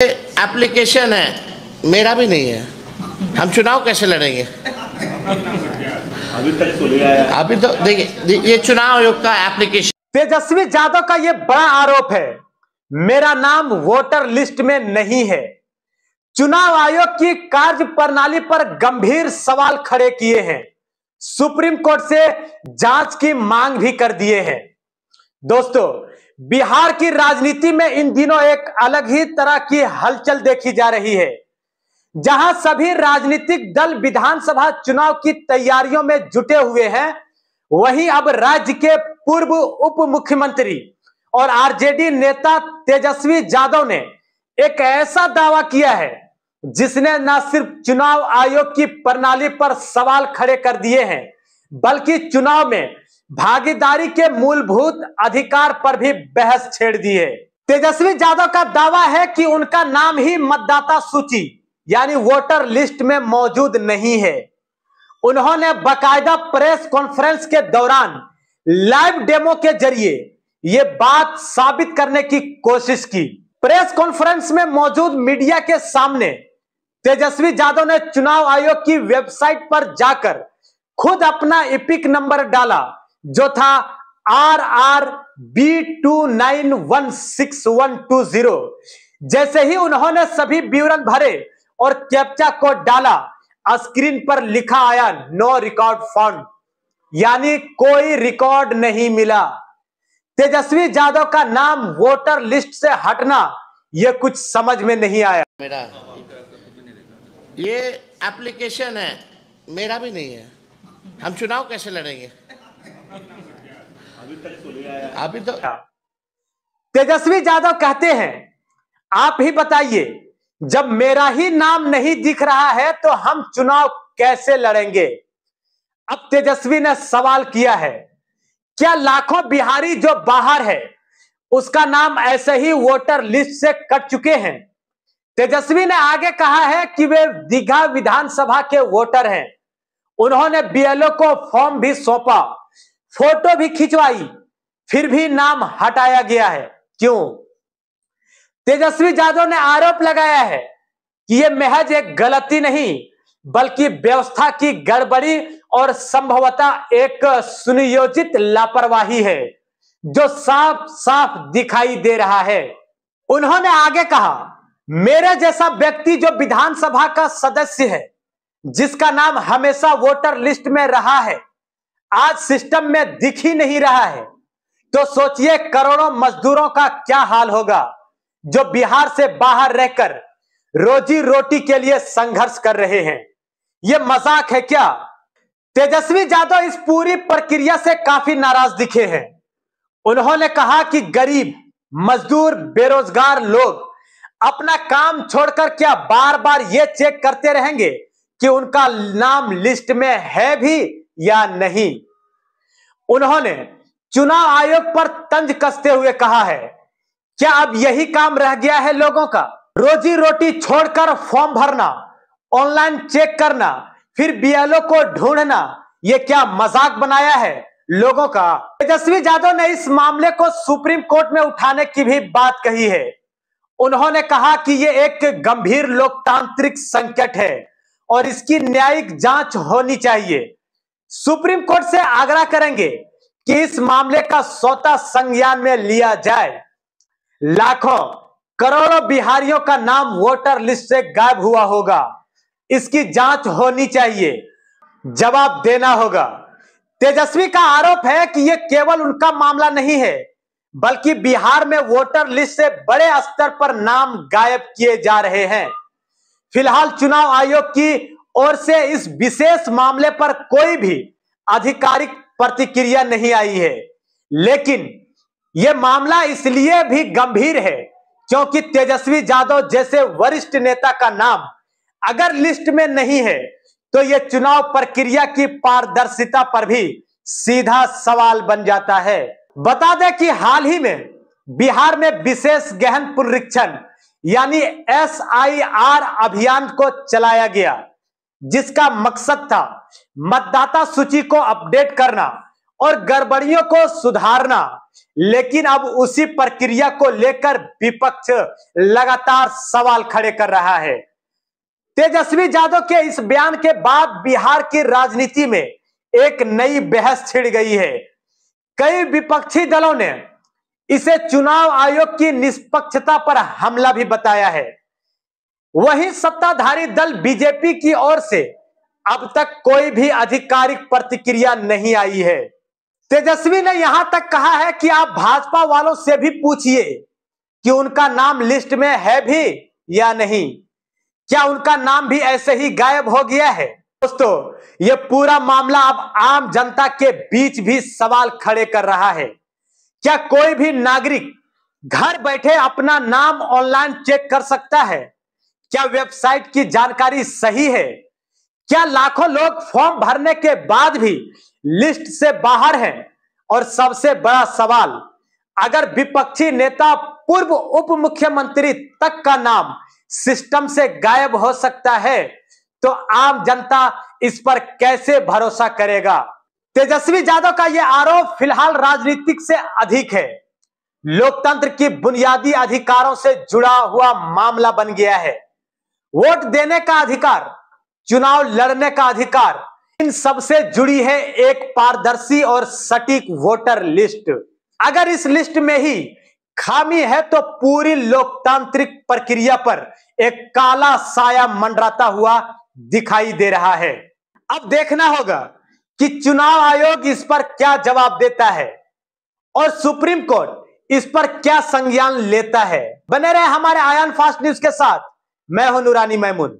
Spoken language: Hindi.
एप्लीकेशन है, मेरा भी नहीं है। हम चुनाव कैसे लड़ेंगे? अभी तक तो ले आया। अभी तो देखिए, ये चुनाव आयोग का एप्लीकेशन। तेजस्वी यादव का यह बड़ा आरोप है, मेरा नाम वोटर लिस्ट में नहीं है। चुनाव आयोग की कार्य प्रणाली पर गंभीर सवाल खड़े किए हैं। सुप्रीम कोर्ट से जांच की मांग भी कर दिए हैं। दोस्तों, बिहार की राजनीति में इन दिनों एक अलग ही तरह की हलचल देखी जा रही है। जहां सभी राजनीतिक दल विधानसभा चुनाव की तैयारियों में जुटे हुए हैं, वहीं अब राज्य के पूर्व उप मुख्यमंत्री और आरजेडी नेता तेजस्वी यादव ने एक ऐसा दावा किया है जिसने न सिर्फ चुनाव आयोग की प्रणाली पर सवाल खड़े कर दिए हैं, बल्कि चुनाव में भागीदारी के मूलभूत अधिकार पर भी बहस छेड़ दी है। तेजस्वी यादव का दावा है कि उनका नाम ही मतदाता सूची यानी वोटर लिस्ट में मौजूद नहीं है। उन्होंने बाकायदा प्रेस कॉन्फ्रेंस के दौरान लाइव डेमो के जरिए यह बात साबित करने की कोशिश की। प्रेस कॉन्फ्रेंस में मौजूद मीडिया के सामने तेजस्वी यादव ने चुनाव आयोग की वेबसाइट पर जाकर खुद अपना इपिक नंबर डाला, जो था RRB29162120। जैसे ही उन्होंने सभी विवरण भरे और कैप्चा कोड डाला, स्क्रीन पर लिखा आया नो रिकॉर्ड फाउंड, यानी कोई रिकॉर्ड नहीं मिला। तेजस्वी यादव का नाम वोटर लिस्ट से हटना यह कुछ समझ में नहीं आया। मेरा ये एप्लीकेशन है, मेरा भी नहीं है। हम चुनाव कैसे लड़ेंगे? अभी तक तो ले आया। अभी तो तेजस्वी यादव कहते हैं, आप ही बताइए, जब मेरा ही नाम नहीं दिख रहा है तो हम चुनाव कैसे लड़ेंगे? अब तेजस्वी ने सवाल किया है, क्या लाखों बिहारी जो बाहर है उसका नाम ऐसे ही वोटर लिस्ट से कट चुके हैं? तेजस्वी ने आगे कहा है कि वे दीघा विधानसभा के वोटर हैं। उन्होंने बीएलओ को फॉर्म भी सौंपा, फोटो भी खिंचवाई, फिर भी नाम हटाया गया है। क्यों? तेजस्वी यादव ने आरोप लगाया है कि यह महज एक गलती नहीं, बल्कि व्यवस्था की गड़बड़ी और संभवतः एक सुनियोजित लापरवाही है, जो साफ साफ दिखाई दे रहा है। उन्होंने आगे कहा, मेरे जैसा व्यक्ति जो विधानसभा का सदस्य है, जिसका नाम हमेशा वोटर लिस्ट में रहा है, आज सिस्टम में दिख ही नहीं रहा है, तो सोचिए करोड़ों मजदूरों का क्या हाल होगा जो बिहार से बाहर रहकर रोजी रोटी के लिए संघर्ष कर रहे हैं। यह मजाक है क्या? तेजस्वी यादव इस पूरी प्रक्रिया से काफी नाराज दिखे हैं। उन्होंने कहा कि गरीब, मजदूर, बेरोजगार लोग अपना काम छोड़कर क्या बार बार यह चेक करते रहेंगे कि उनका नाम लिस्ट में है भी या नहीं? उन्होंने चुनाव आयोग पर तंज कसते हुए कहा है, क्या अब यही काम रह गया है लोगों का? रोजी रोटी छोड़कर फॉर्म भरना, ऑनलाइन चेक करना, फिर बीएलओ को ढूंढना, यह क्या मजाक बनाया है लोगों का? तेजस्वी यादव ने इस मामले को सुप्रीम कोर्ट में उठाने की भी बात कही है। उन्होंने कहा कि यह एक गंभीर लोकतांत्रिक संकट है और इसकी न्यायिक जांच होनी चाहिए। सुप्रीम कोर्ट से आग्रह करेंगे कि इस मामले का स्वतः संज्ञान में लिया जाए। लाखों करोड़ों बिहारियों का नाम वोटर लिस्ट से गायब हुआ होगा, इसकी जांच होनी चाहिए, जवाब देना होगा। तेजस्वी का आरोप है कि यह केवल उनका मामला नहीं है, बल्कि बिहार में वोटर लिस्ट से बड़े स्तर पर नाम गायब किए जा रहे हैं। फिलहाल चुनाव आयोग की ओर से इस विशेष मामले पर कोई भी आधिकारिक प्रतिक्रिया नहीं आई है, लेकिन यह मामला इसलिए भी गंभीर है क्योंकि तेजस्वी यादव जैसे वरिष्ठ नेता का नाम अगर लिस्ट में नहीं है तो यह चुनाव प्रक्रिया की पारदर्शिता पर भी सीधा सवाल बन जाता है। बता दें कि हाल ही में बिहार में विशेष गहन पुनरीक्षण यानी SIR अभियान को चलाया गया, जिसका मकसद था मतदाता सूची को अपडेट करना और गड़बड़ियों को सुधारना। लेकिन अब उसी प्रक्रिया को लेकर विपक्ष लगातार सवाल खड़े कर रहा है। तेजस्वी यादव के इस बयान के बाद बिहार की राजनीति में एक नई बहस छिड़ गई है। कई विपक्षी दलों ने इसे चुनाव आयोग की निष्पक्षता पर हमला भी बताया है। वहीं सत्ताधारी दल बीजेपी की ओर से अब तक कोई भी आधिकारिक प्रतिक्रिया नहीं आई है। तेजस्वी ने यहां तक कहा है कि आप भाजपा वालों से भी पूछिए कि उनका नाम लिस्ट में है भी या नहीं, क्या उनका नाम भी ऐसे ही गायब हो गया है। दोस्तों, यह पूरा मामला अब आम जनता के बीच भी सवाल खड़े कर रहा है। क्या कोई भी नागरिक घर बैठे अपना नाम ऑनलाइन चेक कर सकता है? क्या वेबसाइट की जानकारी सही है? क्या लाखों लोग फॉर्म भरने के बाद भी लिस्ट से बाहर हैं? और सबसे बड़ा सवाल, अगर विपक्षी नेता पूर्व उप मुख्यमंत्री तक का नाम सिस्टम से गायब हो सकता है, तो आम जनता इस पर कैसे भरोसा करेगा। तेजस्वी यादव का यह आरोप फिलहाल राजनीतिक से अधिक है, लोकतंत्र की बुनियादी अधिकारों से जुड़ा हुआ मामला बन गया है। वोट देने का अधिकार, चुनाव लड़ने का अधिकार, इन सबसे जुड़ी है एक पारदर्शी और सटीक वोटर लिस्ट। अगर इस लिस्ट में ही खामी है तो पूरी लोकतांत्रिक प्रक्रिया पर एक काला साया मंडराता हुआ दिखाई दे रहा है। अब देखना होगा कि चुनाव आयोग इस पर क्या जवाब देता है और सुप्रीम कोर्ट इस पर क्या संज्ञान लेता है। बने रहे हमारे आयान फास्ट न्यूज के साथ। मैं हूं नूरानी मैमून।